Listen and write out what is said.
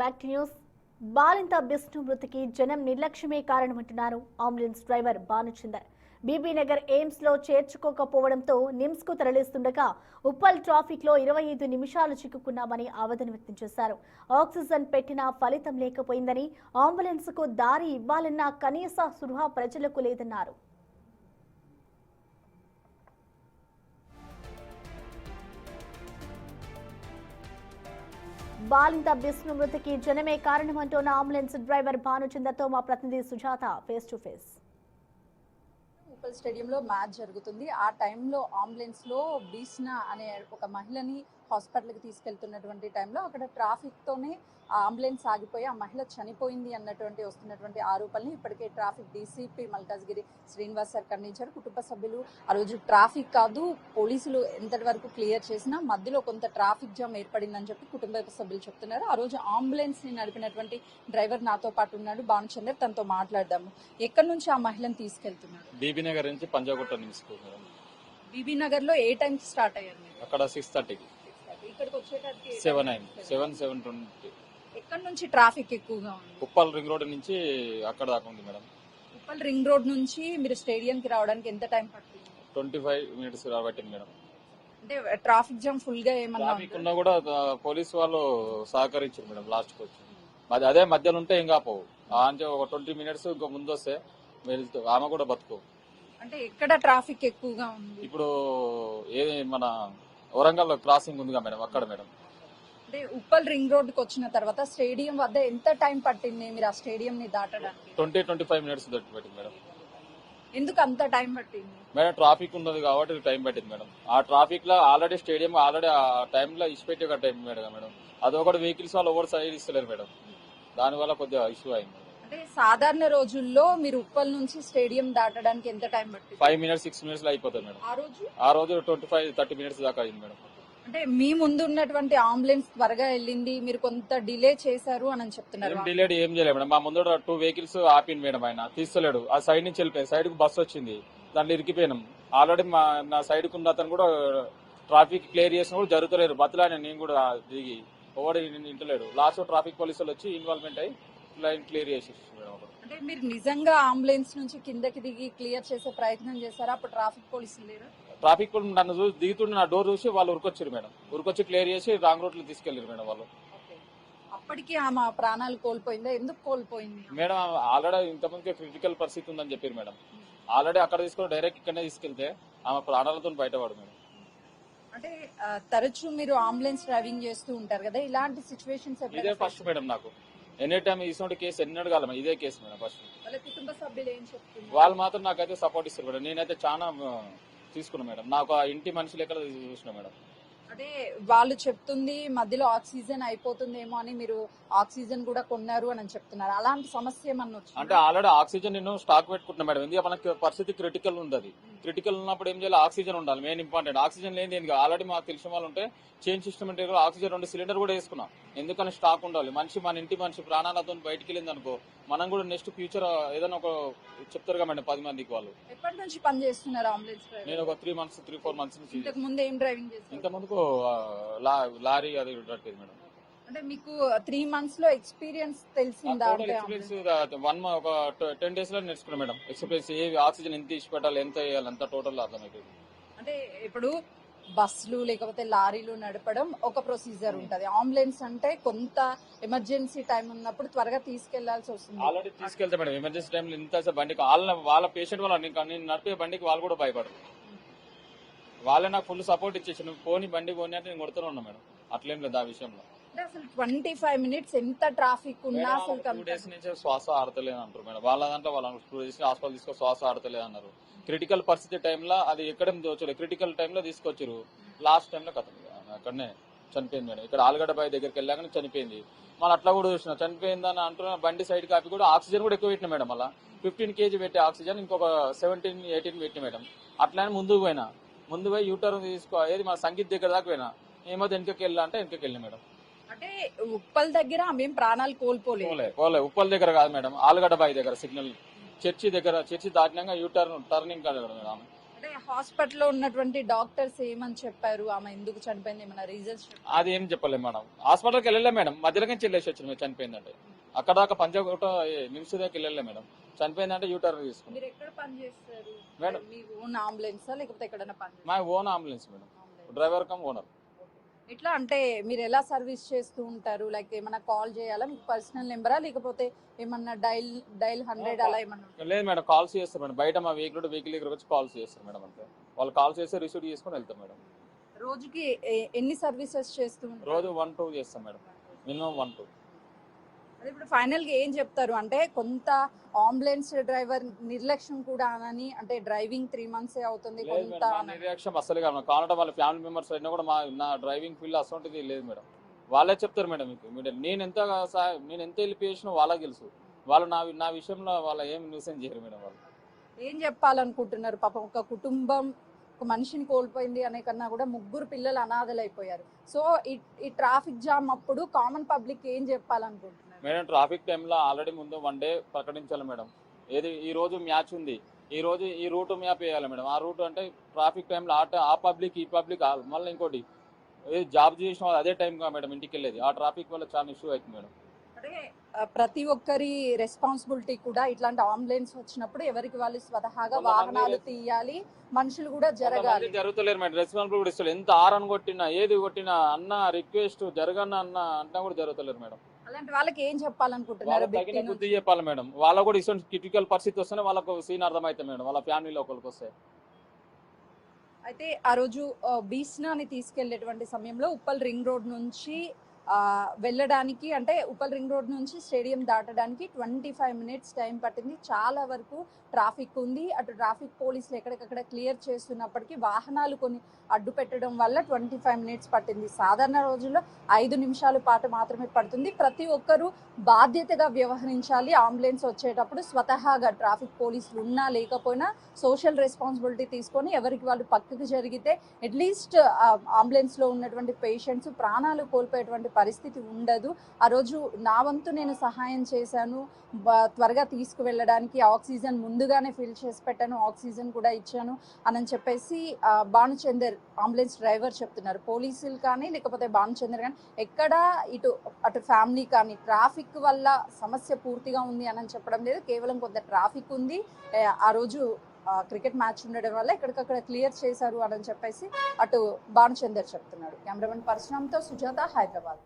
Back to news. బాలింత బిష్ణు మృతికి జనం నిర్లక్ష్యమే కారణమంటున్నారు అంబులెన్స్ డ్రైవర్ భానుచందర్. బీబీనగర్ ఎయిమ్స్ లో చేర్చుకోకపోవడంతో నిమ్స్ కు తరలిస్తుండగా ఉప్పల్ ట్రాఫిక్ లో 25 నిమిషాలు చిక్కుకున్నామని ఆవేదన వ్యక్తం చేశారు. ఆక్సిజన్ పెట్టినా ఫలితం లేకపోయిందని, అంబులెన్స్ కు దారి ఇవ్వాలన్న కనీస స్పృహ ప్రజలకు లేదన్నారు. బాలింత బిష్ణు మృతికి జనమే కారణమంటోన్న అంబులెన్స్ డ్రైవర్ భానుచందర్తో మా ప్రతినిధి Sujatha face to face. Uppal స్టేడియంలో మ్యాచ్ జరుగుతుంది. ఆ టైంలో అంబులెన్స్ లో బీస్నా అనే ఒక మహిళని హాస్పిటల్కి తీసుకెళ్తున్నటువంటి టైంలో అక్కడ ట్రాఫిక్ తోనే ఆ అంబులెన్స్ ఆగిపోయి ఆ మహిళ చనిపోయింది అన్నటువంటి వస్తున్నటువంటి ఆరోపణలు ఇప్పటికే traffic DCP Malkajgiri Srinivas sir ఖండించారు. కుటుంబ సభ్యులు ఆ రోజు ట్రాఫిక్ కాదు, పోలీసులు ఎంతటి వరకు క్లియర్ చేసినా మధ్యలో కొంత ట్రాఫిక్ జామ్ ఏర్పడిందని చెప్పి కుటుంబ సభ్యులు చెప్తున్నారు. ఆ రోజు అంబులెన్స్ ని నడిపినటువంటి డ్రైవర్ నాతో పాటు ఉన్నాడు, భానుచందర్. తనతో మాట్లాడదాము. ఎక్కడి నుంచి ఆ మహిళను తీసుకెళ్తున్నారు? బీబీనగర్ నుంచి పంజాగుట్ట తీసుకున్నారు. బీబీనగర్ లో ఏ టైం స్టార్ట్ అయ్యారు? అక్కడ 6:30కి, ఇక్కడికి వచ్చేటప్పుడు 7:20. ఎక్కడి నుంచి ట్రాఫిక్ ఎక్కువగా ఉంది? ఉప్పల్ రింగ్ రోడ్ నుంచి అక్కడ దాకా ఉంది మేడం. ఉప్పల్ రింగ్ రోడ్ నుంచి మీరు స్టేడియం కి రావడానికి ఎంత టైం పడుతుంది? 25 మినిట్స్ పట్టింది మేడం. అంటే ట్రాఫిక్ జామ్ ఫుల్ గా ఏమన్నా ట్రాఫిక్ ఉన్నా కూడా పోలీసు వాళ్ళు సహకరించారు మేడం. లాస్ట్ కి వచ్చి అదే మధ్యలో ఉంటే ఏం కాపోవు. అంటే ఒక 20 మినిట్స్ ఇంకా ముందు వస్తే వెళ్తూ ఆమె కూడా బతుకు. అంటే ఎక్కడ ట్రాఫిక్ ఎక్కువగా ఉంది? ఇప్పుడు ఏది మన వరంగల్ క్రాసింగ్ ఉందిగా మేడం, అక్కడ మేడం. అంటే ఉప్పల్ రింగ్ రోడ్ కి వచ్చిన తర్వాత స్టేడియం వద్ద ఎంత టైం పట్టింది మీరు ఆ స్టేడియం ని దాటడానికి? 20-25 మినిట్స్ పట్టింది మేడం. ఎందుకు అంత టైం పట్టింది మేడం? ట్రాఫిక్ ఉన్నది కాబట్టి టైం పట్టింది మేడం. ఆ ట్రాఫిక్ లో ఆల్రెడీ స్టేడియం ఆల్రెడీ ఆ టైంలో ఇచ్చిపెట్టే టైం మేడం. అదొకటి వెహికల్స్ వాళ్ళు ఓవర్ సైడ్ ఇస్తలేరు మేడం. దానివల్ల కొద్దిగా ఇష్యూ అయింది. అంటే సాధారణ రోజుల్లో మీరు ఉప్పల్ నుంచి స్టేడియం దాటడానికి ఎంత టైం పట్టింది? 5 మినిట్స్ 6 మినిట్స్ లో అయిపోతుంది మేడం. ఆ రోజు 25-30 మినిట్స్ దాకా అయింది మేడం. అంటే మీ ముందు ఉన్నటువంటి అంబులెన్స్ త్వరగా వెళ్ళింది, మీరు కొంత డిలే చేశారు అని చెప్తున్నారు. డిలేడ్ ఏం చేయలేదు మేడం. మా ముందు 2 వెహికల్స్ ఆపింది మేడం. ఆయన తీస్తలేడు. ఆ సైడ్ నుంచి వెళ్ళిపోయింది. సైడ్ కు బస్సు వచ్చింది, దాంట్లో ఇరికిపోయినాం. ఆల్రెడీ నా సైడ్ కు ఉన్న అతను కూడా ట్రాఫిక్ క్లియర్ చేసిన కూడా జరుగుతలేరు. బతులాయన నేను కూడా దిగి ఎవడు ఇంటలేడు. లాస్ట్ ట్రాఫిక్ పోలీసులు వచ్చి ఇన్వాల్వ్మెంట్ అయ్యి లైన్ క్లియర్ చేసి మేడం. అంటే మీరు నిజంగా అంబులెన్స్ నుంచి కిందకి దిగి క్లియర్ చేసే ప్రయత్నం చేశారా? అప్పుడు ట్రాఫిక్ పోలీసులు లేరు? ట్రాఫిక్ నన్ను చూసి దిగుతుండే నా డోర్ చూసి వాళ్ళు ఉరికొచ్చారు మేడం. ఉరికొచ్చి క్లియర్ చేసి రాంగ్ రూట్ లో తీసుకెళ్లారు మేడం వాళ్ళు. అప్పటికి ఆమె ప్రాణాలు కోల్పోయిందా? ఎందుకు కోల్పోయింది మేడం? ఆల్రెడీ ఇంతమందికి క్రిటికల్ పరిస్థితి ఉందని చెప్పారు మేడం. ఆల్రెడీ అక్కడ తీసుకొని డైరెక్ట్ ఇక్కడనే తీసుకెళ్తే ఆమె ప్రాణాలతో బయటపడు మేడం. అంటే తరచూ మీరు అంబులెన్స్ డ్రైవింగ్ చేస్తూ ఉంటారు కదా, ఇలాంటి సిచ్యువేషన్స్ ఇదే ఫస్ట్ మేడం నాకు. ఎనీ టైం ఇటువంటి కేసు ఎన్నడూ కాలం ఇదే కేసు మేడం ఫస్ట్. వాళ్ళ కుటుంబ సభ్యులు ఏం చెప్తున్నారు? వాళ్ళు మాత్రం నాకైతే సపోర్ట్ ఇస్తారు మేడం. నేనైతే చాలా తీసుకున్నా మేడం. నాకు ఆ ఇంటి మనిషి లెక్క చూసిన మేడం. అంటే వాళ్ళు చెప్తుంది మధ్యలో ఆక్సిజన్ అయిపోతుందేమో అని మీరు ఆక్సిజన్ కూడా కొన్నారు అని చెప్తున్నారు. అలాంటి సమస్య ఏమన్నా వచ్చిందా? అంటే ఆల్రెడీ ఆక్సిజన్ నేను స్టాక్ పెట్టుకుంటున్నా మేడం. ఎందుకంటే మనకి పరిస్థితి క్రిటికల్ ఉంది. క్రిటికల్ ఉన్నప్పుడు ఏం చేయాలి? ఆక్సిజన్ ఉండాలి, మెయిన్ ఇంపార్టెంట్. ఆక్సిజన్ లేని ఏంటి? ఆల్రెడీ మాకు తెలిసిన వాళ్ళు ఉంటే చైన్ సిస్టమ్ ఆక్సిజన్ 2 సిలిండర్ కూడా వేసుకున్నా. ఎందుకని స్టాక్ ఉండాలి. మన ఇంటి మనిషి ప్రాణాలతో బయటికి వెళ్ళింది అనుకో, మనం కూడా నెక్స్ట్ ఫ్యూచర్ ఏదైనా ఒక చెప్తారు కదా మేడం 10 మందికి. వాళ్ళు ఎప్పటి నుంచి పని చేస్తున్నారు అంబులెన్స్? నేను ఒక 3-4 మంత్స్ నుంచి. ఇంతకు ముందు ఏం డ్రైవింగ్ చేస్తారు? ఇంత ముందుకు లారీ అది నడిపేది మేడం. అంటే మీకు 3 months లో ఎక్స్పీరియన్స్ తెలిసిందా? ఎక్స్పీరియన్స్ ఒక 10 days లో నేర్చుకున్నా మేడం. ఎక్స్పీరియన్స్ ఏ ఆక్సిజన్ ఎంత ఇచ్చి పెట్టాలి, ఎంత వేయాలి, అంత టోటల్ అర్థమైపోయింది. అంటే ఇప్పుడు బస్సులు లేకపోతే లారీలు నడపడం ఒక ప్రొసీజర్ ఉంటది. అంబులెన్స్ అంటే కొంత ఎమర్జెన్సీ టైం ఉన్నప్పుడు త్వరగా తీసుకెళ్లాల్సి వస్తుంది. ఆల్రెడీ తీసుకెళ్తా మేడం. ఎమర్జెన్సీ టైంలో ఇంత బండికి వాళ్ళ పేషెంట్ వాళ్ళ నేను నడిపే బండికి వాళ్ళు కూడా భయపడరు. వాళ్ళే నాకు ఫుల్ సపోర్ట్ ఇచ్చేసి నువ్వు పోని బండి పోని అంటే నేను కొడుతూనే ఉన్నా మేడం. అట్లేం లేదు ఆ విషయంలో. అసలు 25 minutes ఎంత ట్రాఫిక్ ఉన్నా అసలు 2 days నుంచి శ్వాస ఆడతలేదు అంటారు మేడం. వాళ్ళ దాంట్లో వాళ్ళు 2 days హాస్పిటల్ తీసుకో శ్వాస ఆడతలేదు అన్నారు. క్రిటికల్ పరిస్థితి టైంలో అది ఎక్కడేం దోచలేదు. క్రిటికల్ టైంలో తీసుకొచ్చారు. లాస్ట్ టైంలో కథ అక్కడనే చనిపోయింది మేడం. ఇక్కడ ఆలుగడ్డ బాయ్ దగ్గరికి వెళ్ళాక చనిపోయింది. మళ్ళీ అట్లా కూడా చూసిన చనిపోయిందని అంటున్నా. బండి సైడ్ కాపీ కూడా ఆక్సిజన్ కూడా ఎక్కువ పెట్టిన మేడం. మళ్ళీ 15 kg పెట్టే ఆక్సిజన్ ఇంకొక 17-18 పెట్టిన మేడం. అట్లానే ముందుకు పోయి యూటర్న్ ఏది మా సంగీత్ దగ్గర దాకా పోయినా. ఏమో వెనకకి వెళ్ళా అంటే వెనకకి వెళ్ళిన మేడం. అంటే ఉప్పల్ దగ్గర మేము ప్రాణాలు కోల్పోలే. ఉప్పల్ దగ్గర కాదు మేడం, ఆలుగడ్డ బాయ్ దగ్గర సిగ్నల్ చర్చి దాటినాక యూటర్న్ టర్నింగ్ కదా మేడం. అంటే హాస్పిటల్లో ఉన్నటువంటి డాక్టర్స్ ఏమని చెప్పారు, ఆమె ఎందుకు చనిపోయింది, ఏమైనా రీజన్స్ చెప్పారు? అది ఏం చెప్పలేదు మేడం. హాస్పిటల్కి వెళ్ళలే మేడం, మధ్యలోకి వెళ్ళేసి వచ్చింది మేము చనిపోయిందంటే. అక్కడ దాకా పంచకోట నిమ్స్ దాకా వెళ్ళలే మేడం. చనిపోయిందంటే యూటర్న్ తీసుకున్నాం. మీరు ఎక్కడ పని చేస్తారు మేడం. మీ ఓన్ అంబులెన్సా లేకపోతే ఎక్కడైనా పని మా own ambulance madam, driver cum owner. ఎట్లా అంటే మీరు ఎలా సర్వీస్ చేస్తూ ఉంటారు? లైక్ ఏమైనా కాల్ చేయాలా, మీకు పర్సనల్ నెంబరా లేకపోతే ఏమన్నా డైల్ 100 అలా ఏమన్నా ఉంటుందా? లేదు మేడం, కాల్స్ చేస్తారు మేడం. బయట మా వెహికల్ దగ్గర వచ్చి కాల్స్ చేస్తారు మేడం. అంతే, వాళ్ళు కాల్స్ చేస్తే రిసీవ్ చేసుకుని వెళ్తాం మేడం. రోజుకి ఎన్ని సర్వీసెస్ చేస్తూ ఉంటారు? రోజు 1-2 చేస్తాం మేడం, మినిమం 1-2. అదే ఇప్పుడు ఫైనల్ గా ఏం చెప్తారు అంటే, కొంత అంబులెన్స్ డ్రైవర్ నిర్లక్ష్యం కూడా అని, అంటే డ్రైవింగ్ 3 months అవుతుంది లేదు కొంత మేడం, మా నిర్లక్ష్యం అసలు కాదు. కావాలంటే వాళ్ళ ఫ్యామిలీ మెంబర్స్ అయినా కూడా నా డ్రైవింగ్ ఫీల్డ్ అసలు లేదు మేడం. వాళ్ళే చెప్తారు మేడం మీకు. నేను ఎంత హెల్ప్ చేసినా వాళ్ళకి తెలుసు. వాళ్ళు నా విషయంలో వాళ్ళు ఏం న్యూసెన్స్ చేయరు మేడం. వాళ్ళు ఏం చెప్పాలనుకుంటున్నారు? పాపం ఒక కుటుంబం ఒక మనిషిని కోల్పోయింది అనే కన్నా కూడా 3 పిల్లలు అనాథలైపోయారు. సో ఈ ట్రాఫిక్ జామ్ అప్పుడు కామన్ పబ్లిక్ ఏం చెప్పాలనుకుంటున్నారు మేడం? ట్రాఫిక్ టైంలో ఆల్రెడీ ముందు 1 day ప్రకటించాలి మేడం. ఈ రోజు మ్యాచ్ ఉంది, ఈ రూట్ మ్యాప్ వేయాలి మేడం. ఆ రూట్ అంటే ట్రాఫిక్ టైంలో ఆ పబ్లిక్ ఈ పబ్లిక్ మళ్ళీ ఇంకోటి జాబ్ చేసిన వాళ్ళు అదే టైం మేడం ఇంటికి వెళ్ళేది. ఆ ట్రాఫిక్ వల్ల చాలా ఇష్యూ అవుతుంది మేడం. అంటే ప్రతి ఒక్కరి రెస్పాన్సిబిలిటీ కూడా ఇట్లాంటి అంబులెన్స్ వచ్చినప్పుడు ఎవరికి వాళ్ళు స్వతహాగా వాహనాలు తీయాలి, మనుషులు కూడా జరగాలి. జరుగుతలేరు మేడం, రెస్పాన్సిబుల్ కూడా ఇస్తారు. ఎంత ఆరన్ కొట్టినా ఏది కొట్టినా అన్న రిక్వెస్ట్ జరగన్న అన్న అంటా కూడా జరుగుతలేరు మేడం. అలాంటి వాళ్ళకి ఏం చెప్పాలనుకుంటున్నారు? తగిన బుద్ధి చెప్పాలి మేడం. వాళ్ళకు కూడా ఇటువంటి క్రిటికల్ పరిస్థితి వస్తేనే వాళ్ళకు సీన్ అర్థమవుతుంది మేడం, వాళ్ళ ఫ్యామిలీలో ఒకరికి వస్తే. అయితే ఆ రోజు బీస్నాని తీసుకెళ్లేటువంటి సమయంలో ఉప్పల్ రింగ్ రోడ్ నుంచి వెళ్ళడానికి, అంటే ఉప్పల్ రింగ్ రోడ్ నుంచి స్టేడియం దాటడానికి 25 minutes టైం పట్టింది. చాలా వరకు ట్రాఫిక్ ఉంది. అటు ట్రాఫిక్ పోలీసులు ఎక్కడికక్కడ క్లియర్ చేస్తున్నప్పటికీ వాహనాలు కొన్ని అడ్డు పెట్టడం వల్ల 25 minutes పట్టింది. సాధారణ రోజుల్లో 5 నిమిషాల పాటు మాత్రమే పడుతుంది. ప్రతి ఒక్కరూ బాధ్యతగా వ్యవహరించాలి. అంబులెన్స్ వచ్చేటప్పుడు స్వతహాగా ట్రాఫిక్ పోలీసులు ఉన్నా లేకపోయినా సోషల్ రెస్పాన్సిబిలిటీ తీసుకొని ఎవరికి వాళ్ళు పక్కకు జరిగితే అట్లీస్ట్ అంబులెన్స్లో ఉన్నటువంటి పేషెంట్స్ ప్రాణాలు కోల్పోయేటువంటి పరిస్థితి ఉండదు. ఆ రోజు నా వంతు నేను సహాయం చేశాను, త్వరగా తీసుకువెళ్ళడానికి ఆక్సిజన్ ముందుగానే ఫిల్ చేసి పెట్టాను, ఆక్సిజన్ కూడా ఇచ్చాను అని చెప్పేసి భానుచందర్ అంబులెన్స్ డ్రైవర్ చెప్తున్నారు. పోలీసులు కానీ లేకపోతే భానుచందర్ కానీ ఎక్కడా అటు ఫ్యామిలీ కానీ ట్రాఫిక్ వల్ల సమస్య పూర్తిగా ఉంది అని చెప్పడం లేదు. కేవలం కొంత ట్రాఫిక్ ఉంది. ఆ రోజు క్రికెట్ మ్యాచ్ ఉండడం వల్ల ఎక్కడికక్కడ క్లియర్ చేశారు అని చెప్పేసి అటు భానుచందర్ చెప్తున్నాడు. కెమెరామెన్ పరశురామ్తో సుజాత, హైదరాబాద్.